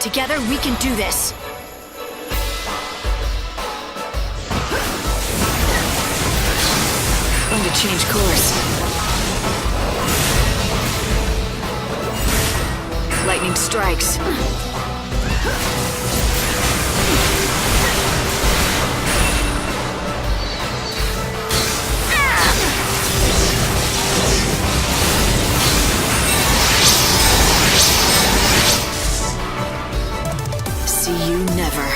Together, we can do this. Going to change course. Lightning strikes. See you never.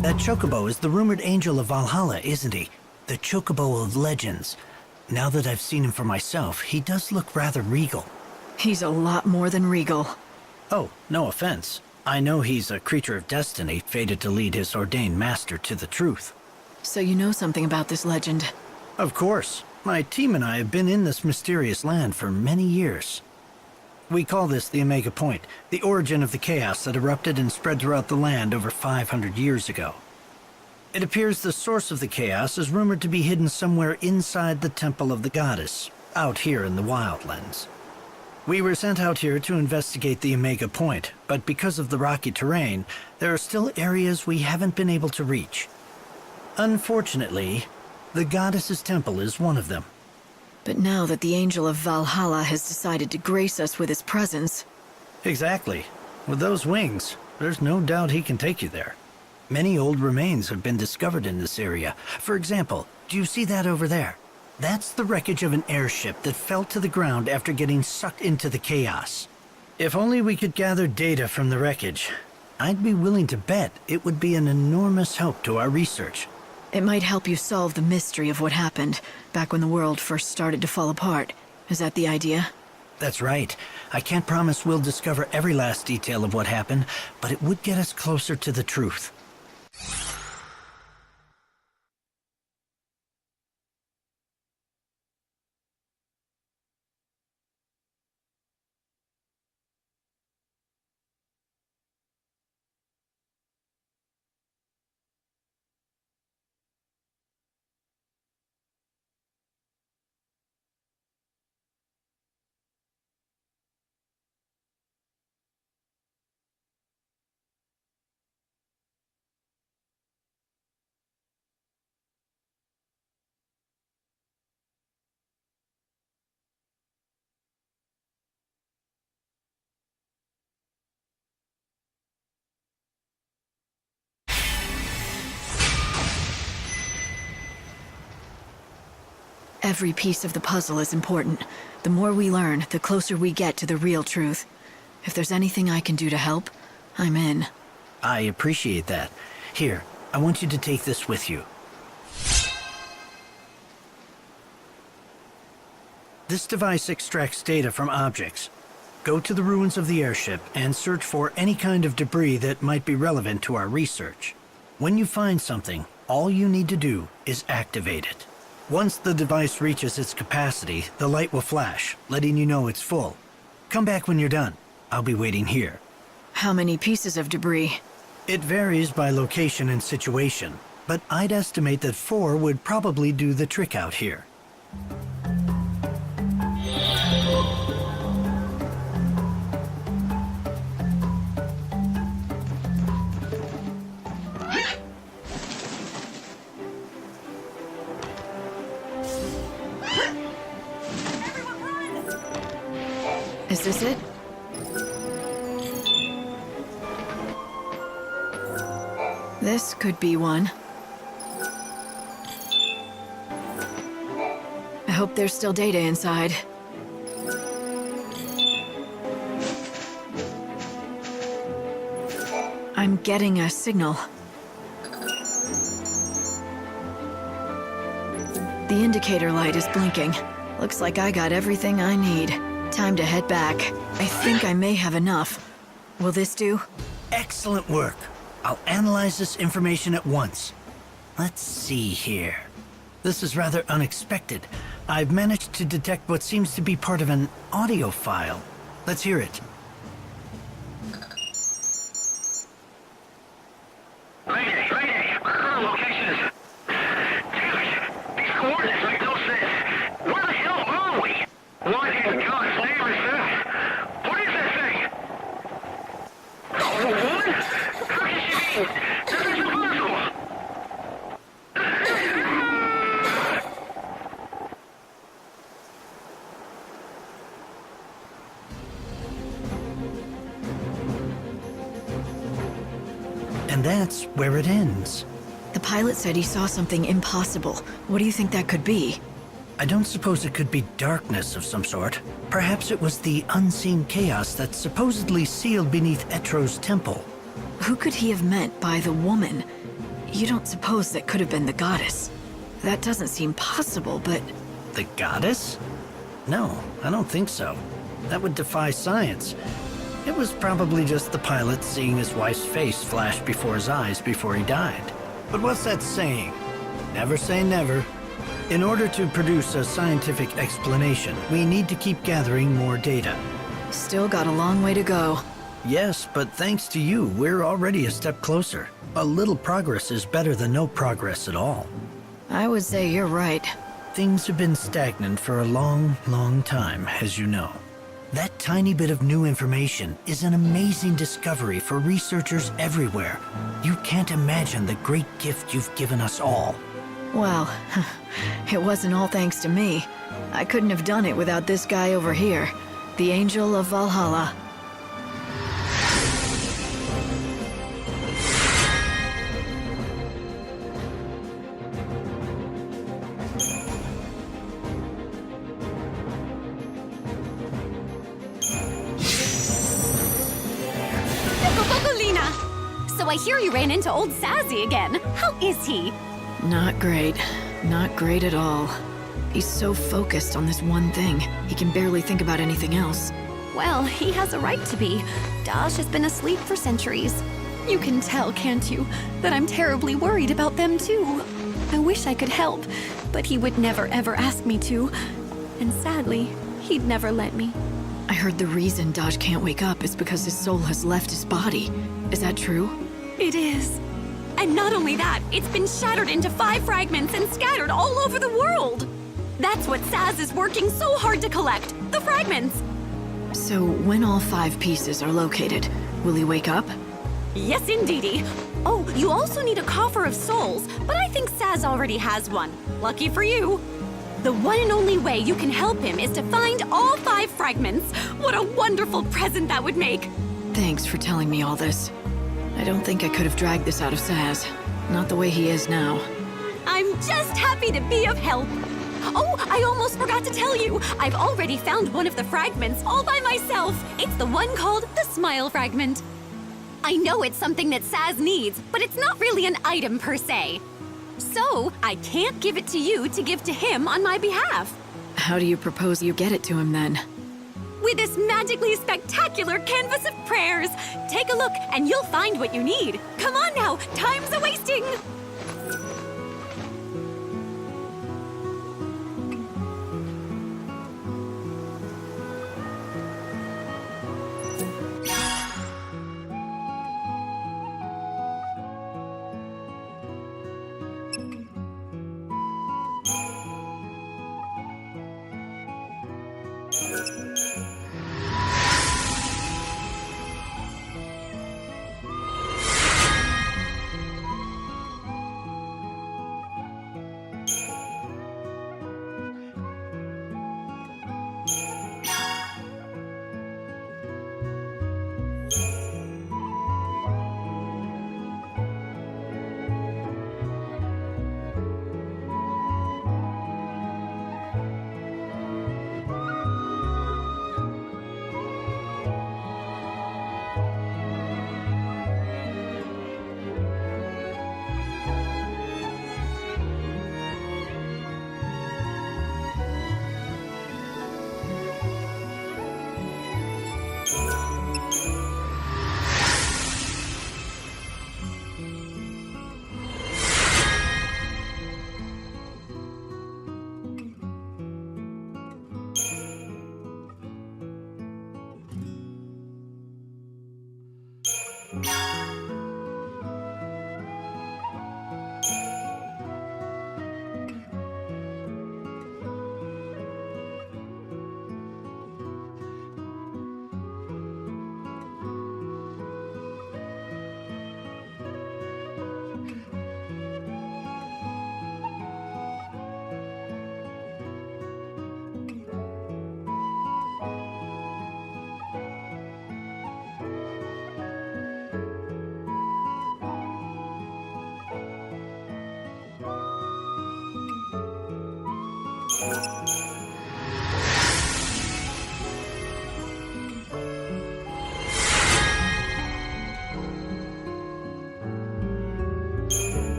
That Chocobo is the rumored angel of Valhalla, isn't he? The Chocobo of legends. Now that I've seen him for myself, he does look rather regal. He's a lot more than regal. Oh, no offense. I know he's a creature of destiny, fated to lead his ordained master to the truth. So you know something about this legend? Of course. My team and I have been in this mysterious land for many years. We call this the Omega Point, the origin of the chaos that erupted and spread throughout the land over 500 years ago. It appears the source of the chaos is rumored to be hidden somewhere inside the Temple of the Goddess, out here in the Wildlands. We were sent out here to investigate the Omega Point, but because of the rocky terrain, there are still areas we haven't been able to reach. Unfortunately, the Goddess's temple is one of them. But now that the Angel of Valhalla has decided to grace us with his presence... Exactly. With those wings, there's no doubt he can take you there. Many old remains have been discovered in this area. For example, do you see that over there? That's the wreckage of an airship that fell to the ground after getting sucked into the chaos. If only we could gather data from the wreckage, I'd be willing to bet it would be an enormous help to our research. It might help you solve the mystery of what happened back when the world first started to fall apart. Is that the idea? That's right. I can't promise we'll discover every last detail of what happened, but it would get us closer to the truth. Every piece of the puzzle is important. The more we learn, the closer we get to the real truth. If there's anything I can do to help, I'm in. I appreciate that. Here, I want you to take this with you. This device extracts data from objects. Go to the ruins of the airship and search for any kind of debris that might be relevant to our research. When you find something, all you need to do is activate it. Once the device reaches its capacity, the light will flash, letting you know it's full. Come back when you're done. I'll be waiting here. How many pieces of debris? It varies by location and situation, but I'd estimate that 4 would probably do the trick out here. Is this it? This could be one. I hope there's still data inside. I'm getting a signal. indicator light is blinking. Looks like I got everything I need. Time to head back. I think I may have enough. Will this do? Excellent work. I'll analyze this information at once. Let's see here. This is rather unexpected. I've managed to detect what seems to be part of an audio file. Let's hear it. Mayday! Current location is... Dajh, these coordinates make no sense. Where the hell are we? What in God's name is that? What is that thing? A woman? How can she be? This is impossible! And that's where it ends. The pilot said he saw something impossible. What do you think that could be? I don't suppose it could be darkness of some sort. Perhaps it was the unseen chaos that's supposedly sealed beneath Etro's temple. Who could he have meant by the woman? You don't suppose that could have been the goddess? That doesn't seem possible, but... The goddess? No, I don't think so. That would defy science. It was probably just the pilot seeing his wife's face flash before his eyes before he died. But what's that saying? Never say never. In order to produce a scientific explanation, we need to keep gathering more data. Still got a long way to go. Yes, but thanks to you, we're already a step closer. A little progress is better than no progress at all. I would say you're right. Things have been stagnant for a long, long time, as you know. That tiny bit of new information is an amazing discovery for researchers everywhere. You can't imagine the great gift you've given us all. Well, it wasn't all thanks to me. I couldn't have done it without this guy over here, the Angel of Valhalla. Chocolina! So I hear you ran into old Sassy again. How is he? Not great. Not great at all. He's so focused on this one thing, he can barely think about anything else. Well, he has a right to be. Dajh has been asleep for centuries. You can tell, can't you, that I'm terribly worried about them too. I wish I could help, but he would never ever ask me to. And sadly, he'd never let me. I heard the reason Dajh can't wake up is because his soul has left his body. Is that true? It is. And not only that, it's been shattered into 5 fragments and scattered all over the world. That's what Saz is working so hard to collect, the fragments. So when all 5 pieces are located, will he wake up? Yes, indeedy. Oh, you also need a coffer of souls, but I think Saz already has one. Lucky for you. The one and only way you can help him is to find all 5 fragments. What a wonderful present that would make. Thanks for telling me all this. I don't think I could have dragged this out of Saz. Not the way he is now. I'm just happy to be of help. Oh, I almost forgot to tell you. I've already found one of the fragments all by myself. It's the one called the Smile Fragment. I know it's something that Saz needs, but it's not really an item per se. So, I can't give it to you to give to him on my behalf. How do you propose you get it to him then? With this magically spectacular canvas of prayers. Take a look and you'll find what you need. Come on now, time's a-wasting.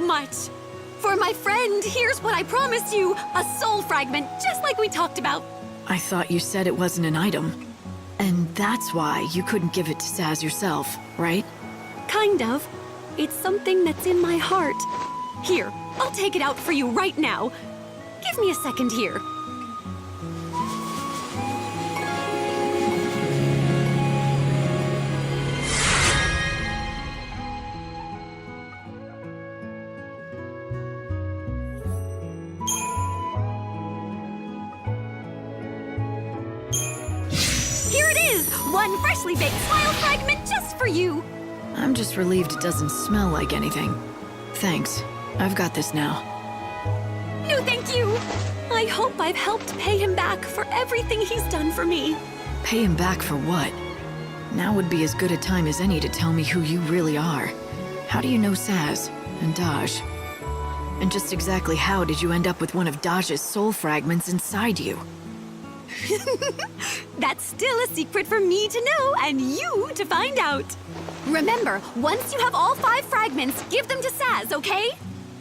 much. For my friend, here's what I promised you. A soul fragment, just like we talked about. I thought you said it wasn't an item. And that's why you couldn't give it to Saz yourself, right? Kind of. It's something that's in my heart. Here, I'll take it out for you right now. Give me a second here. Here it is! One freshly baked smile fragment just for you! I'm just relieved it doesn't smell like anything. Thanks. I've got this now. No, thank you! I hope I've helped pay him back for everything he's done for me. Pay him back for what? Now would be as good a time as any to tell me who you really are. How do you know Saz and Dajh? And just exactly how did you end up with one of Dajh's soul fragments inside you? That's still a secret for me to know and you to find out. Remember, once you have all 5 fragments, give them to Saz, okay?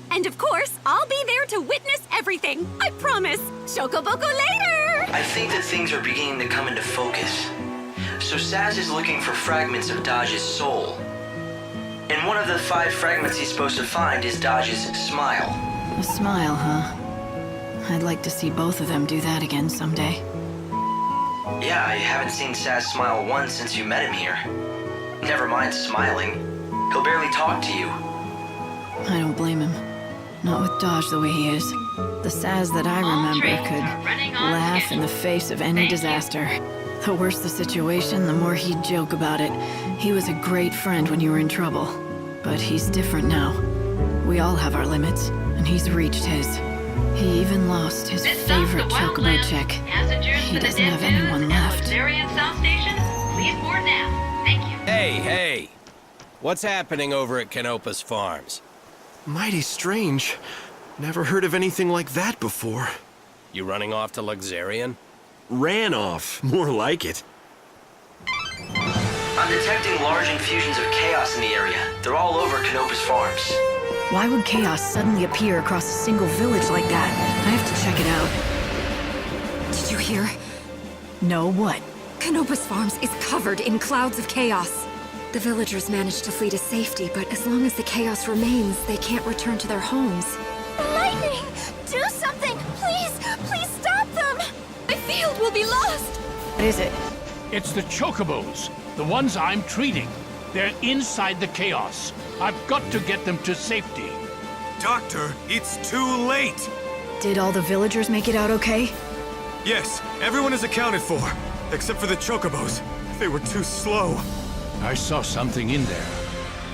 And of course, I'll be there to witness everything. I promise. Shokoboko later! I think that things are beginning to come into focus. So Saz is looking for fragments of Dajh's soul. And one of the 5 fragments he's supposed to find is Dajh's smile. A smile, huh? I'd like to see both of them do that again someday. Yeah, I haven't seen Saz smile once since you met him here. Never mind smiling. He'll barely talk to you. I don't blame him. Not with Dajh the way he is. The Saz that I remember could laugh in the face of any disaster. The worse the situation, the more he'd joke about it. He was a great friend when you were in trouble. But he's different now. We all have our limits, and he's reached his. He even lost his favorite chocobo check. He doesn't have anyone left. Please board now. Thank you. Hey! What's happening over at Canopus Farms? Mighty strange. Never heard of anything like that before. You running off to Luxarian? Ran off. More like it. I'm detecting large infusions of chaos in the area. They're all over Canopus Farms. Why would chaos suddenly appear across a single village like that? I have to check it out. Did you hear? No, what? Canopus Farms is covered in clouds of chaos. The villagers managed to flee to safety, but as long as the chaos remains, they can't return to their homes. Lightning! Do something! Please! Please stop them! My field will be lost! What is it? It's the chocobos, the ones I'm treating. They're inside the chaos. I've got to get them to safety. Doctor, it's too late! Did all the villagers make it out okay? Yes, everyone is accounted for, except for the chocobos. They were too slow. I saw something in there.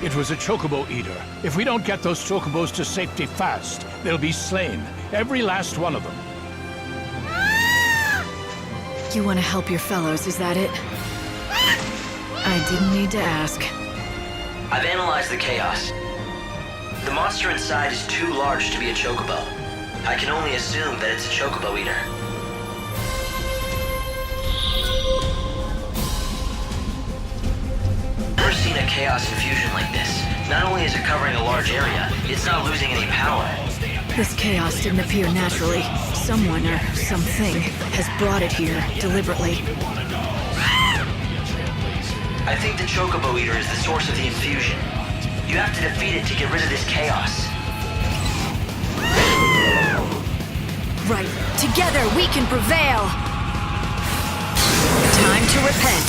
It was a chocobo eater. If we don't get those chocobos to safety fast, they'll be slain. Every last one of them. You want to help your fellows, is that it? I didn't need to ask. I've analyzed the chaos. The monster inside is too large to be a chocobo. I can only assume that it's a chocobo eater. I've never seen a chaos infusion like this. Not only is it covering a large area, it's not losing any power. This chaos didn't appear naturally. Someone or something has brought it here deliberately. I think the chocobo eater is the source of the infusion. You have to defeat it to get rid of this chaos. Right. Together we can prevail! Time to repent.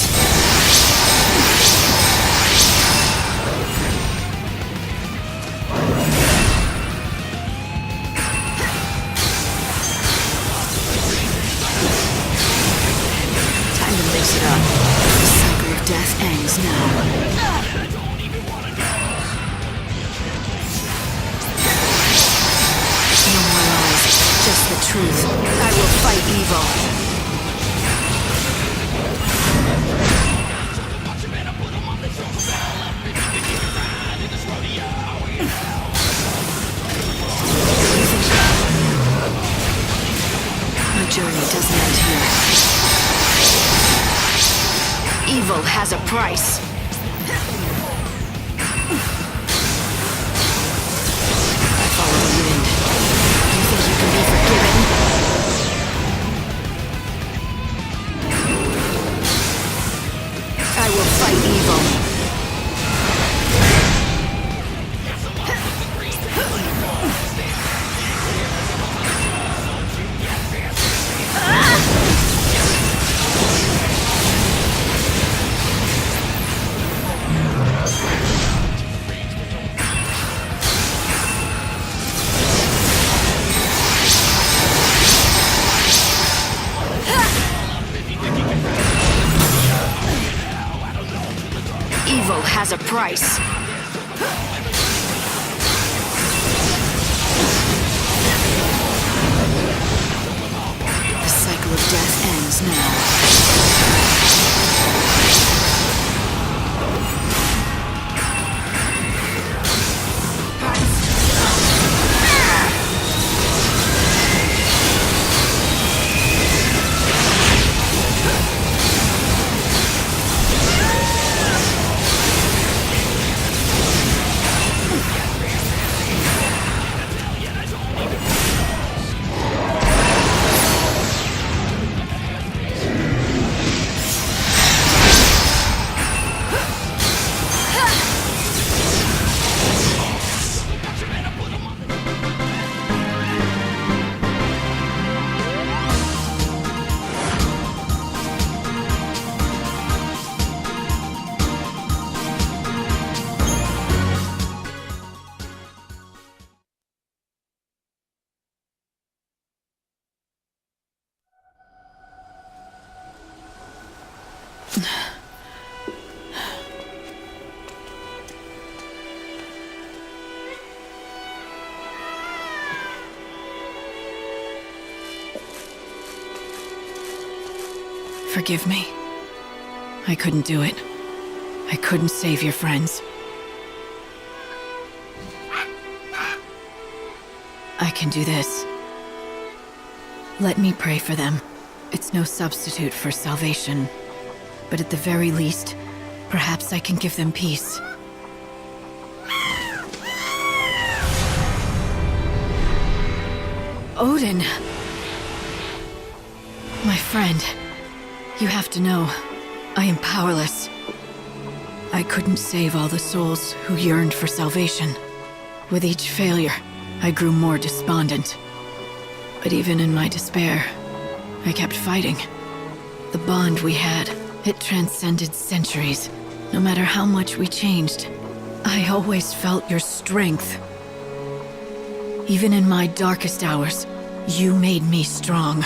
Time to mix it up. The cycle of death ends now. No more lies, just the truth. I will fight evil. My journey doesn't end here. Evil has a price. I follow the wind. You think you can be forgiven? I will fight evil. Evil has a price. The cycle of death ends now. Forgive me. I couldn't do it. I couldn't save your friends. I can do this. Let me pray for them. It's no substitute for salvation. But at the very least, perhaps I can give them peace. Odin! My friend, you have to know, I am powerless. I couldn't save all the souls who yearned for salvation. With each failure, I grew more despondent. But even in my despair, I kept fighting. The bond we had, it transcended centuries. No matter how much we changed, I always felt your strength. Even in my darkest hours, you made me strong.